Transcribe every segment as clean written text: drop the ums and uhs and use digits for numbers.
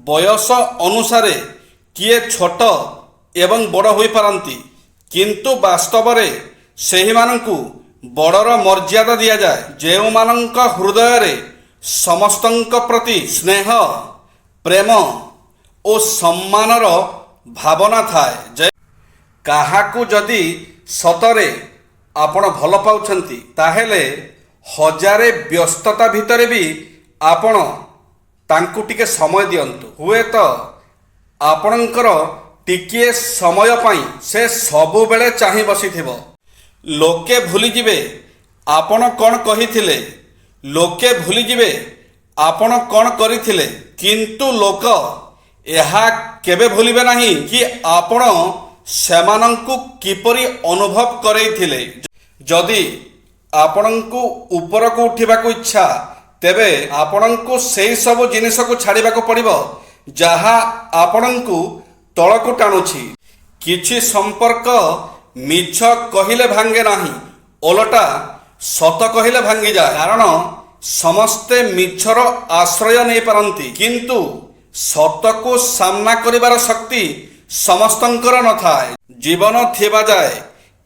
ବୟସ ଅନୁସାରେ କିଏ ଛୋଟ ଏବଂ ବଡ଼ ହୋଇପାରନ୍ତି, କିନ୍ତୁ ବାସ୍ତବରେ ସେହିମାନଙ୍କୁ ବଡ଼ର ମର୍ଯ୍ୟାଦା ଦିଆଯାଏ, ଯେଉଁମାନଙ୍କ ହୃଦୟରେ ସମସ୍ତଙ୍କ ପ୍ରତି ସ୍ନେହ, ପ୍ରେମ ଓ ସମ୍ମାନର ଭାବନା ଥାଏ। କାହାକୁ ଯଦି ସତରେ ଆପଣ ଭଲ ପାଉଛନ୍ତି, ତାହେଲେ ହଜାରେ ବ୍ୟସ୍ତତା ଭିତରେ ବି ଆପଣ ତାଙ୍କୁ ଟିକେ ସମୟ ଦିଅନ୍ତୁ। ହୁଏତ ଆପଣଙ୍କର ଟିକିଏ ସମୟ ପାଇଁ ସେ ସବୁବେଳେ ଚାହିଁ ବସିଥିବ। ଲୋକେ ଭୁଲିଯିବେ ଆପଣ କ'ଣ କହିଥିଲେ, ଲୋକେ ଭୁଲିଯିବେ ଆପଣ କ'ଣ କରିଥିଲେ, କିନ୍ତୁ ଲୋକ ଏହା କେବେ ଭୁଲିବେ ନାହିଁ କି ଆପଣ ସେମାନଙ୍କୁ କିପରି ଅନୁଭବ କରେଇଥିଲେ। ଯଦି ଆପଣଙ୍କୁ ଉପରକୁ ଉଠିବାକୁ ଇଚ୍ଛା, ତେବେ ଆପଣଙ୍କୁ ସେହି ସବୁ ଜିନିଷକୁ ଛାଡ଼ିବାକୁ ପଡ଼ିବ ଯାହା ଆପଣଙ୍କୁ ତଳକୁ ଟାଣୁଛି। କିଛି ସମ୍ପର୍କ ମିଛ କହିଲେ ଭାଙ୍ଗେ ନାହିଁ, ଓଲଟା ସତ କହିଲେ ଭାଙ୍ଗିଯାଏ। କାରଣ ସମସ୍ତେ ମିଛର ଆଶ୍ରୟ ନେଇପାରନ୍ତି, କିନ୍ତୁ ସତକୁ ସାମ୍ନା କରିବାର ଶକ୍ତି ସମସ୍ତଙ୍କର ନଥାଏ। ଜୀବନ ଥିବା ଯାଏ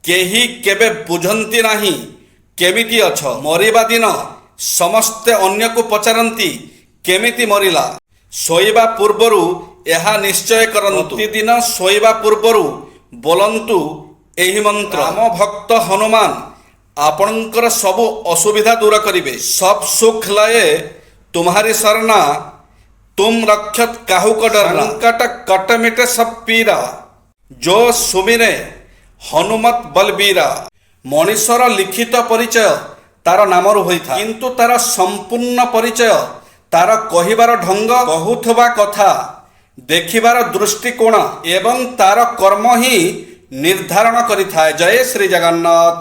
କେହି କେବେ ବୁଝନ୍ତି ନାହିଁ କେମିତି ଅଛ। ମରିବା ଦିନ ସମସ୍ତେ ଅନ୍ୟକୁ ପଚାରନ୍ତି କେମିତି ମରିଲା। ଶୋଇବା ପୂର୍ବରୁ ଏହା ନିଶ୍ଚୟ କରନ୍ତୁ। ପ୍ରତିଦିନ ଶୋଇବା ପୂର୍ବରୁ ବୋଲନ୍ତୁ ଏହି ମନ୍ତ୍ର। ରାମ ଭକ୍ତ ହନୁମାନ ଆପଣଙ୍କର ସବୁ ଅସୁବିଧା ଦୂର କରିବେ। ସବ ସୁଖ ଲଏ ତୁମ୍ହାରି ସରନା, तुम रक्षत काहू को डरना। संकट कट मिटे सब पीरा, जो सुमिरे हनुमत बलबीरा। मनीषर लिखित परिचय तार नामरू होइथा, किंतु तार संपूर्ण परिचय तार कहिबार ढंग, कहुथबा कथा, देखिबार दृष्टिकोण एवं तार कर्म ही निर्धारण करिथाय। जय श्री जगन्नाथ।